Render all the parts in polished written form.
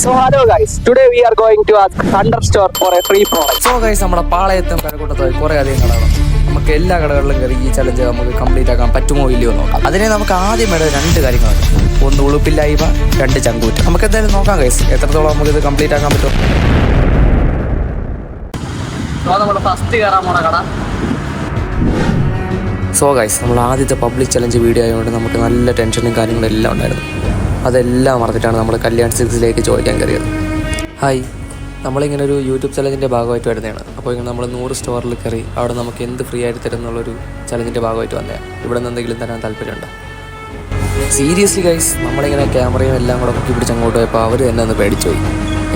So hello guys, today we are going to ask Thunder Store for a free product. So guys, നമ്മുടെ പാളയത്തും കരക്കൂട്ടത്തായി കുറേ അധികം കടകളാണ്. നമുക്ക് എല്ലാ കടകളിലും കയറി ഈ ചലഞ്ച് നമുക്ക് കംപ്ലീറ്റ് ആക്കാൻ പറ്റുമോ ഇല്ലയോ നോക്കാം. അതിനെ നമുക്ക് ആദ്യം വേണ്ട രണ്ട് കാര്യങ്ങളാണ്. ഒന്ന് ഉളുപ്പില്ലായ്മ, രണ്ട് ചങ്കൂറ്റ്. നമുക്ക് എന്തായാലും നോക്കാം ഗൈസ്, എത്രത്തോളം നമുക്ക് ഇത് കംപ്ലീറ്റ് ആക്കാൻ പറ്റും. നമ്മുടെ ഫസ്റ്റ് കയറാൻ പോണ കട. സോ ഗൈസ്, നമ്മൾ ആദ്യത്തെ പബ്ലിക് ചലഞ്ച് വീഡിയോ ആയതുകൊണ്ട് നമുക്ക് നല്ല ടെൻഷനും കാര്യങ്ങളും എല്ലാം ഉണ്ടായിരുന്നു. അതെല്ലാം മറന്നിട്ടാണ് നമ്മൾ കല്യാൺ സിക്സിലേക്ക് ചോദിക്കാൻ കയറിയത്. ഹായ്, നമ്മളിങ്ങനെ ഒരു യൂട്യൂബ് ചലഞ്ചിൻ്റെ ഭാഗമായിട്ട് വരുന്നതാണ്. അപ്പോൾ ഇങ്ങനെ നമ്മൾ 100 സ്റ്റോറിൽ കയറി അവിടെ നമുക്ക് എന്ത് ഫ്രീ ആയിട്ട് തരുന്നുള്ളൊരു ചലഞ്ചിൻ്റെ ഭാഗമായിട്ട് വന്നതാണ്. ഇവിടെ നിന്ന് എന്തെങ്കിലും തരാൻ താല്പര്യമുണ്ടോ? സീരിയസ്ലി ഗൈസ്, നമ്മളിങ്ങനെ ക്യാമറയും എല്ലാം കൂടെ മുക്കി പിടിച്ച് അങ്ങോട്ട് പോയപ്പോൾ അവർ തന്നെ ഒന്ന് പേടിച്ചു പോയി.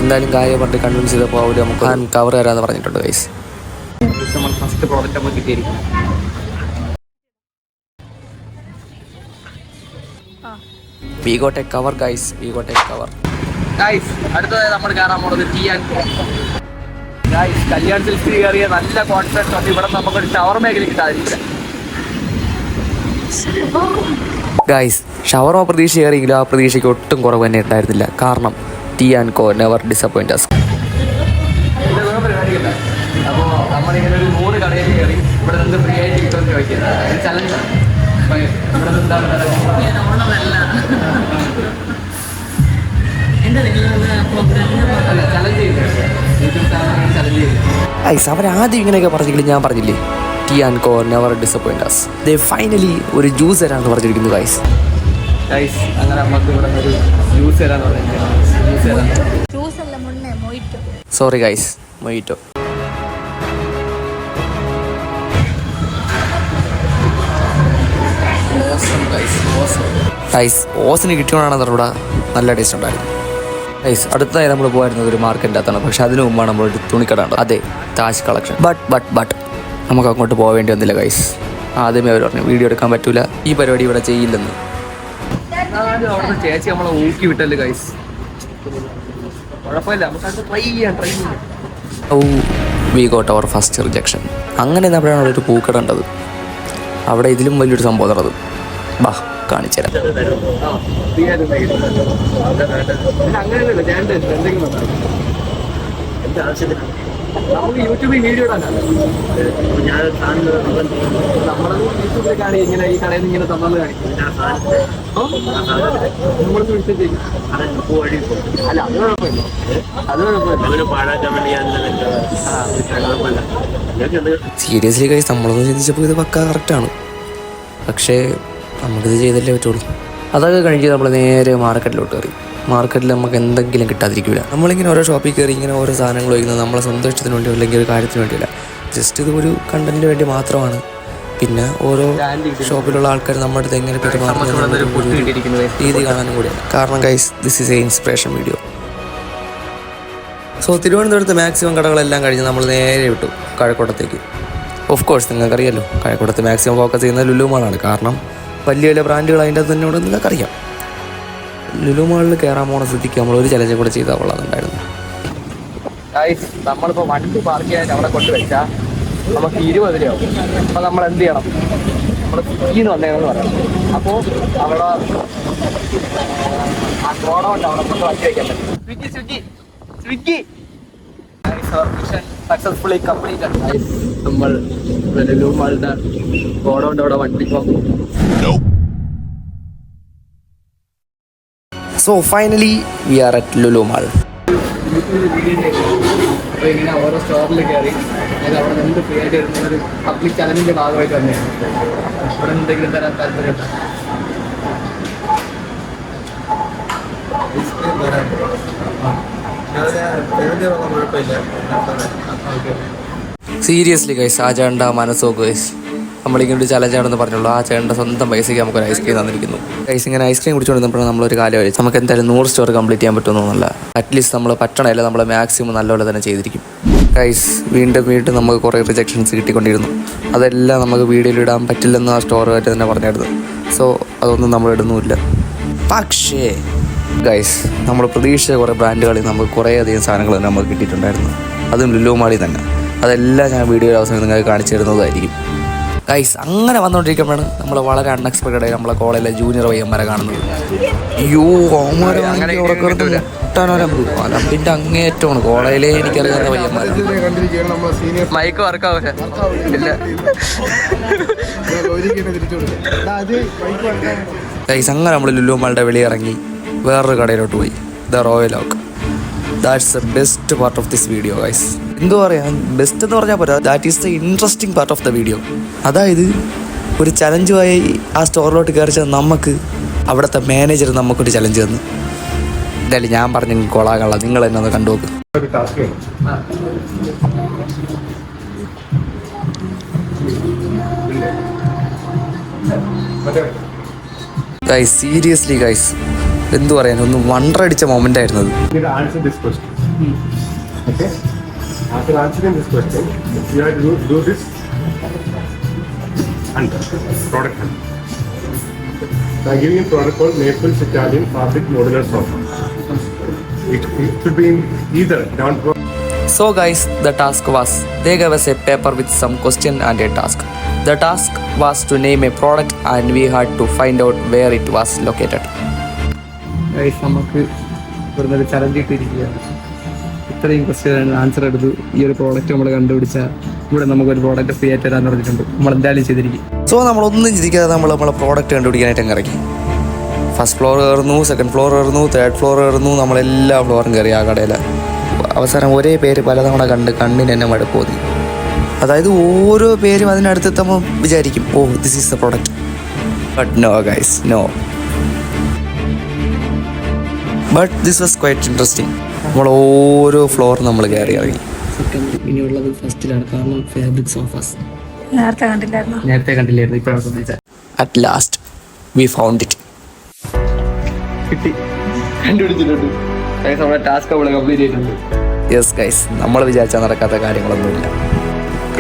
എന്തായാലും കാര്യം പറഞ്ഞ് കൺവിൻസ് ചെയ്തപ്പോൾ അവർ നമുക്ക് കവർ തരാമെന്ന് പറഞ്ഞിട്ടുണ്ട് ഗൈസ്. നമ്മൾ ഫസ്റ്റ് പ്രോഡക്റ്റ് നമുക്ക് കിട്ടിയിരിക്കും. We got a cover guys, we got a cover. Guys, അടുത്തതായി നമ്മൾ കയറാൻ പോകുന്നത് T&Co. ഗൈസ്, കല്യാൺ സിൽക്സിൽ കയറിയ നല്ല കോൺഫിഡൻസ് ഉണ്ട്. ഇവിടെ നമുക്കൊരു ഷവർ മേഖല കിട്ടാതിരിക്കില്ല. ഗൈസ്, ഷവർമ പ്രതീക്ഷ കയറിയെങ്കിലും ആ പ്രതീക്ഷയ്ക്ക് ഒട്ടും കുറവ് തന്നെ ഉണ്ടായിരുന്നില്ല. കാരണം T&Co നെവർ ഡിസപ്പോയിന്റ് us. അപ്പോൾ നമ്മളിങ്ങനെ ഒരു 100 കടയിൽ കയറി ഇവിടെ നിന്ന് ഫ്രീ ആയിട്ട് കിട്ടുമെന്ന് ചോദിക്കുന്നത് ചലഞ്ചാണ്. ഇവിടെ നിന്ന് ഗൈസ്, അവരാദ്യം ഇങ്ങനെയൊക്കെ പറഞ്ഞെങ്കിലും ഞാൻ പറഞ്ഞില്ലേ, T&Co നെവർ ഡിസപ്പോയിന്റ് us. ദേ ഫൈനലി ഒരു ജ്യൂസ് തരാമെന്ന് പറഞ്ഞിരിക്കുന്നു ഗൈസ്. ഗൈസ്, അങ്ങനെ നമുക്ക് ഇവിടെ ഒരു ജ്യൂസ് തരാന്ന് പറഞ്ഞിരിക്കുന്നത്. Sorry guys, മൊയ്റ്റോ. ഗൈസ്, ഓസിന് കിട്ടിയോണ്ടാണ് ഇവിടെ നല്ല ടേസ്റ്റ് ഉണ്ടായിരുന്നു. ഗൈസ്, അടുത്തതായി നമ്മൾ പോയിരുന്നത് ഒരു മാർക്കറ്റിൻ്റെ അകത്താണ്. പക്ഷെ അതിനു മുമ്പാണ് നമ്മളൊരു തുണിക്കട ഉണ്ട്, അതെ, താജ് കളക്ഷൻ. ബട്ട് നമുക്ക് അങ്ങോട്ട് പോവേണ്ടി വന്നില്ല ഗൈസ്. ആദ്യമേ അവർ പറഞ്ഞു വീഡിയോ എടുക്കാൻ പറ്റൂല, ഈ പരിപാടി ഇവിടെ ചെയ്യില്ലെന്ന്. അവിടുന്ന് ചേച്ചി നമ്മളെ ഊക്കി വിട്ടല്ലേ ഗൈസ്. കുഴപ്പമില്ല, നമുക്ക് ട്രൈ ചെയ്യാം. We got our first rejection. അങ്ങനെ നമ്മളാണ് ഒരു പൂക്കട ഉണ്ടത്. അവിടെ ഇതിലും വലിയൊരു സംഭവം നടന്നത്. ബാ, കാണിച്ചുതരാം. അങ്ങനെയല്ല, ഞാൻ എന്തെങ്കിലും നമുക്ക് യൂട്യൂബിൽ വീഡിയോ ഇടാനല്ലോ. നമ്മളെ യൂട്യൂബിൽ കാണി ഇങ്ങനെ ഈ കടയിൽ നിന്ന് ഇങ്ങനെ തന്നത് കാണിക്കും. നമ്മൾ വിളിച്ചിട്ടേക്കും. അല്ല, അത് കുഴപ്പമില്ല, അത് കുഴപ്പമില്ല. സീരിയസ്ലി ഗൈസ്, നമ്മളൊന്നും ചിന്തിച്ചപ്പോൾ ഇത് പക്കാ കറക്റ്റാണ്. പക്ഷേ നമുക്കിത് ചെയ്തല്ലേ പറ്റുള്ളൂ. അതൊക്കെ കഴിഞ്ഞ് നമ്മൾ നേരെ മാർക്കറ്റിലോട്ട് കയറി. മാർക്കറ്റിൽ നമുക്ക് എന്തെങ്കിലും കിട്ടാതിരിക്കില്ല. നമ്മളിങ്ങനെ ഓരോ ഷോപ്പിൽ കയറി ഇങ്ങനെ ഓരോ സാധനങ്ങൾ വയ്ക്കുന്നത് നമ്മളെ സന്തോഷത്തിന് വേണ്ടിയോ അല്ലെങ്കിൽ ഒരു കാര്യത്തിന് വേണ്ടിയില്ല. ജസ്റ്റ് ഇത് ഒരു കണ്ടന്റിന് വേണ്ടി മാത്രമാണ്. പിന്നെ ഓരോ ഷോപ്പിലുള്ള ആൾക്കാർ നമ്മുടെ അടുത്ത് എങ്ങനെ പെരുമാറുന്ന രീതി കാണാനും കൂടിയാണ്. കാരണം guys, this is A inspiration video. So തിരുവനന്തപുരത്ത് മാക്സിമം കടകളെല്ലാം കഴിഞ്ഞ് നമ്മൾ നേരെ വിട്ടു കഴക്കൂട്ടത്തേക്ക്. ഓഫ് കോഴ്സ് നിങ്ങൾക്കറിയാമല്ലോ, കഴക്കൂട്ടത്ത് മാക്സിമം ഫോക്കസ് ചെയ്യുന്നത് ലുലു മാളാണ്. കാരണം വലിയ വലിയ ബ്രാൻഡുകൾ അതിൻ്റെ തന്നെ ഇവിടെ നിങ്ങൾക്കറിയാം. ലുലു മാളിൽ കയറാൻ പോണ സ്ഥിതിക്ക് നമ്മളൊരു ചലഞ്ച് കൂടെ ചെയ്താൽ കൊള്ളാമെന്നുണ്ടായിരുന്നു. നമ്മളിപ്പോൾ വണ്ടി പാർക്ക് ചെയ്യാൻ അവിടെ കൊണ്ടുവച്ചാൽ നമുക്ക് 20 രൂപയാവും. അപ്പോൾ നമ്മൾ എന്ത് ചെയ്യണം? നമ്മൾ സ്വിഗ്ഗിന്ന് വന്നേന്ന് പറയണം. അപ്പോൾ അവിടെ ആ കോട കൊണ്ട് അവിടെ കൊണ്ട് വണ്ടി വയ്ക്കാൻ പറ്റും. Swiggy successfully complete. നമ്മൾ ലുലു മാളിൻ്റെ കോട കൊണ്ട് അവിടെ വണ്ടി so finally we are at Lulu mall. അപ്പോൾ ഇങ്ങനെ ഓരോ സ്റ്റോറിൽ കയറി അതായത് അവിടെ നിന്ന് ഫ്രീ ആയിട്ട് വരുന്ന ഒരു പബ്ലിക് ചലഞ്ചിൻ്റെ ഭാഗമായിട്ട് തന്നെയാണ്. ഇവിടെ എന്തെങ്കിലും തരാൻ താല്പര്യമുണ്ടോ? സീരിയസ്ലി ഗൈസ്, ആ ചേണ്ട മനസ്സോ ഗൈസ്, നമ്മളിങ്ങനെ ഒരു ചലഞ്ചാണെന്ന് പറഞ്ഞുള്ളൂ. ആ ചേട്ടൻ്റെ സ്വന്തം പൈസയ്ക്ക് നമുക്കൊരു ഐസ്ക്രീം തന്നിരിക്കുന്നു. ഗൈസ്, ഇങ്ങനെ ഐസ്ക്രീം കുടിച്ചുകൊണ്ടിരുന്നപ്പോഴാണ് നമ്മളൊരു കാര്യം കഴിച്ചു നമുക്ക് എന്തായാലും 100 സ്റ്റോർ കംപ്ലീറ്റ് ചെയ്യാൻ പറ്റുമെന്നൊന്നുമില്ല. അറ്റ്ലീസ്റ്റ് നമ്മൾ പറ്റണമല്ല, നമ്മൾ മാക്സിമം നല്ലപോലെ തന്നെ ചെയ്തിരിക്കും. ഗൈസ്, വീണ്ടും നമുക്ക് കുറേ റിജക്ഷൻസ് കിട്ടിക്കൊണ്ടിരുന്നു. അതെല്ലാം നമുക്ക് വീഡിയോയിൽ ഇടാൻ പറ്റില്ലെന്ന് ആ സ്റ്റോറുമായിട്ട് തന്നെ പറഞ്ഞായിരുന്നു. സോ അതൊന്നും നമ്മൾ ഇടുന്നുമില്ല. പക്ഷേ ഗൈസ്, നമ്മൾ പ്രതീക്ഷിച്ച കുറേ ബ്രാൻഡുകളിൽ നമുക്ക് കുറേ അധികം സാധനങ്ങൾ തന്നെ നമുക്ക് കിട്ടിയിട്ടുണ്ടായിരുന്നു. അതും ലുലു മാളിൽ തന്നെ. അതെല്ലാം ഞാൻ വീഡിയോയുടെ അവസാനം നിങ്ങൾക്ക് കാണിച്ചു തരുന്നതായിരിക്കും. ഗൈസ്, അങ്ങനെ വന്നുകൊണ്ടിരിക്കുമ്പോഴാണ് നമ്മൾ വളരെ അൺഎക്സ്പെക്റ്റഡ് ആയി നമ്മളെ കോളേജിലെ ജൂനിയർ പയ്യന്മാരെ കാണുന്നത്. അയ്യോ, കുട്ടനൊരമ്പ് അലമ്പിൻ്റെ അങ്ങേറ്റമാണ്. കോളേജിലെ എനിക്കറിയാവുന്ന പയ്യന്മാരാണ്. കണ്ടിരിക്കുകയാണ് നമ്മളെ സീനിയർ മൈക്ക് വർക്കാവൂല ഇല്ല. ഗൈസ് അങ്ങനെ നമ്മൾ ലുലു മാളുടെ വെളിയിറങ്ങി വേറൊരു കടയിലോട്ട് പോയി, the royal oak. That's the best part of this video guys. എന്തോ പറയാം, ബെസ്റ്റ് എന്ന് പറഞ്ഞാൽ പോരാ, that is the interesting part of the video. അതായത് ഒരു ചലഞ്ചുമായി ആ സ്റ്റോറിലോട്ട് കയറിച്ച നമുക്ക് അവിടുത്തെ മാനേജർ നമുക്കൊരു ചലഞ്ച് തന്നു. എന്തായാലും ഞാൻ പറഞ്ഞു കൊളാകള, നിങ്ങൾ എന്നെ ഒന്ന് കണ്ടു നോക്ക്. ഗൈസ് സീരിയസ്ലി ഗൈസ്, എന്തു പറയാൻ, ഒന്ന് വണ്ടർ അടിച്ച മൊമെന്റ് ആയിരുന്നു അത്. Answer this question. Okay? After answering this question, you have to do this under product under. So I'm giving you a product called Naples Italian Fabric Modular Sofa. It should be in either down. So guys, the task was, they gave us a paper with some question and a task. The task was to name a product and we had to find out where it was located. നമുക്ക് ഇവിടുന്ന് ഒരു challenge ഇട്ടിരിക്കുകയാണ്. ഇത്രയും question answer എടുത്ത് ഈ ഒരു product നമ്മൾ കണ്ടുപിടിച്ച ഇവിടെ നമുക്കൊരു പ്രോഡക്റ്റ് ഫ്രീ ആയിട്ട് തരാൻ പറഞ്ഞിട്ടുണ്ട്. നമ്മൾ എന്തായാലും ചെയ്തിരിക്കും. സോ നമ്മളൊന്നും ചിന്തിക്കാതെ നമ്മളെ പ്രോഡക്റ്റ് കണ്ടുപിടിക്കാനായിട്ട് അങ്ങ് ഇറങ്ങി. ഫസ്റ്റ് ഫ്ലോർ കയറുന്നു, സെക്കൻഡ് ഫ്ലോർ കയറുന്നു, തേർഡ് ഫ്ലോർ കയറുന്നു, നമ്മളെല്ലാ ഫ്ലോറും കയറി ആ കടയിൽ. അവസാനം ഒരേ പേര് പലതവണ കണ്ട് കണ്ണിന് എന്നെ മടുപ്പ് തോന്നി. അതായത് ഓരോ പേരും അതിനടുത്തെത്തുമ്പോൾ വിചാരിക്കും, oh this is the product. But no guys, no. But this was quite interesting. നമ്മൾ ഓരോ ഫ്ലോർ നമ്മൾ കയറി ഇറങ്ങി. ഇനിയുള്ളത് ഫസ്റ്റിലാണ്, കാരണം ഫാബ്രിക് സോഫാസ് നേരത്തെ കണ്ടില്ലായിരുന്നു. നേരത്തെ കണ്ടില്ലായിരുന്നു, ഇപ്പോഴാണ് ശ്രദ്ധിച്ചത്. At last V found it. കിട്ടി, കണ്ടുപിടിച്ചിട്ടുണ്ട്. നമ്മുടെ ടാസ്ക് നമ്മൾ കംപ്ലീറ്റ് ചെയ്തിട്ടുണ്ട്. യെസ് ഗൈസ്, നമ്മൾ വിചാരിച്ചാൽ നടക്കാത്ത കാര്യങ്ങളൊന്നുമില്ല.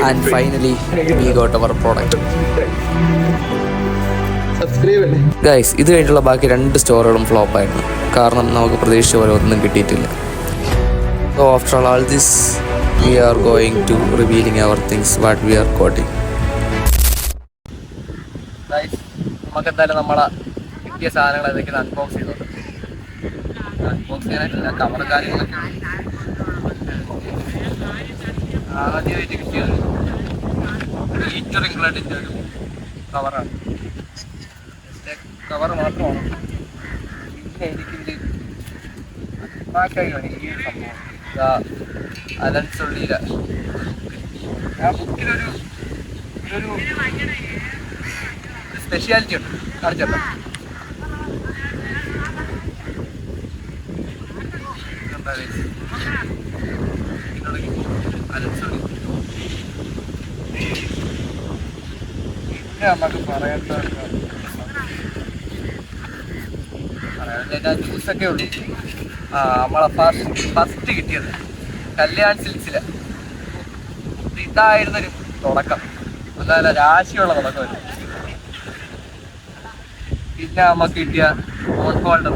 And finally we got our product. Subscribe അല്ലേ ഗൈസ്, ഇത് കഴിഞ്ഞുള്ള ബാക്കി 2 സ്റ്റോറുകളും ഫ്ലോപ്പായിരുന്നു. കാരണം നമുക്ക് പ്രതീക്ഷിച്ച പോലെ ഒന്നും കിട്ടിയിട്ടില്ല. So after all this we are going to revealing our things what we are coating. നമുക്ക് എന്തായാലും നമ്മളെ കിട്ടിയ സാധനങ്ങൾ ഏതൊക്കെ അൺബോക്സ് ചെയ്തോണ്ട് അൺബോക്സ് ചെയ്യാനായിട്ടില്ല, കവർ കാര്യങ്ങളൊക്കെ ആദ്യമായിട്ട് കിട്ടിയത് ഹീറ്റർ ഇംഗ്ലണ്ടിൻ്റെ ഒരു കവറാണ്. കവർ മാത്രമാണ്. പിന്നെ എനിക്കിത് ബാക്കാണ് ഈ ഒരു സംഭവം. അലൻസുള്ളിയില ആ ബുക്കിലൊരു ഒരു സ്പെഷ്യാലിറ്റി ഉണ്ട്, കാണിച്ചോ. നമുക്ക് പറയാത്ത ജ്യൂസൊക്കെ ഉള്ളു. നമ്മളെ ഫസ്റ്റ് കിട്ടിയത് കല്യാൺ സിൽക്സില്. ഇതായിരുന്നൊരു തുടക്കം, നല്ല രാശിയുള്ള തുടക്കമായിരുന്നു. പിന്നെ നമുക്ക് കിട്ടിയ ഫോൺ ഹോൾഡർ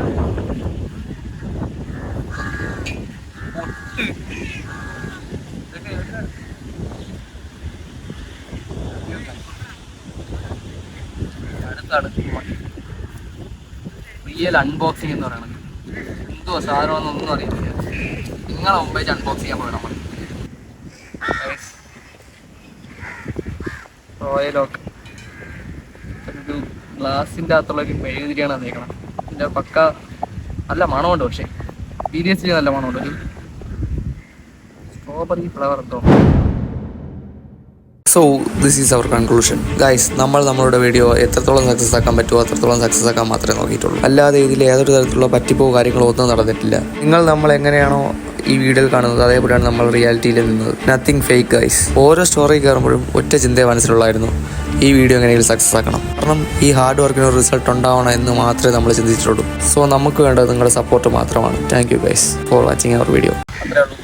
അടുത്താണ് റിയൽ അൺബോക്സിംഗ് എന്ന് പറയുന്നത്. എന്തോ സാധനമൊന്നും അറിയില്ല, നിങ്ങളെ മുമ്പേ അൺബോക്സ് ചെയ്യാൻ പോയി നമ്മൾ. റോയൽ ഓക്ക് ഒരു ഗ്ലാസിൻ്റെ അകത്തുള്ളൊരു മെഴുകുതിരിയാണ് തന്നേക്കണം. ഇതിൻ്റെ പക്ക നല്ല മണമുണ്ട്, പക്ഷേ സീരിയസ്ലി നല്ല മണമുണ്ട്. ഒരു സ്ട്രോബെറി ഫ്ലവർ എന്തോ. So this is our conclusion guys. നമ്മളുടെ വീഡിയോ എത്രത്തോളം സക്സസ് ആക്കാൻ പറ്റുമോ അത്രത്തോളം സക്സസ് ആക്കാൻ മാത്രമേ നോക്കിയിട്ടുള്ളൂ. അല്ലാതെ ഇതിൽ ഏതൊരു തരത്തിലുള്ള പറ്റിപ്പോ കാര്യങ്ങളോ ഒന്നും നടന്നിട്ടില്ല. നിങ്ങൾ നമ്മൾ എങ്ങനെയാണോ ഈ വീഡിയോയിൽ കാണുന്നത് അതേപോലെയാണ് നമ്മൾ റിയാലിറ്റിയിൽ നിന്നത്. Nothing fake guys. ഓരോ സ്റ്റോറി കയറുമ്പോഴും ഒറ്റ ചിന്തയെ മനസ്സിലുള്ളായിരുന്നു, ഈ വീഡിയോ എങ്ങനെയെങ്കിലും സക്സസ് ആക്കണം. കാരണം ഈ ഹാർഡ് വർക്കിന് ഒരു റിസൾട്ട് ഉണ്ടാവണം എന്ന് മാത്രമേ നമ്മൾ ചിന്തിച്ചിട്ടുള്ളൂ. സോ നമുക്ക് വേണ്ടത് നിങ്ങളുടെ സപ്പോർട്ട് മാത്രമാണ്. Thank you guys for watching our video. അത്രേ ഉള്ളൂ.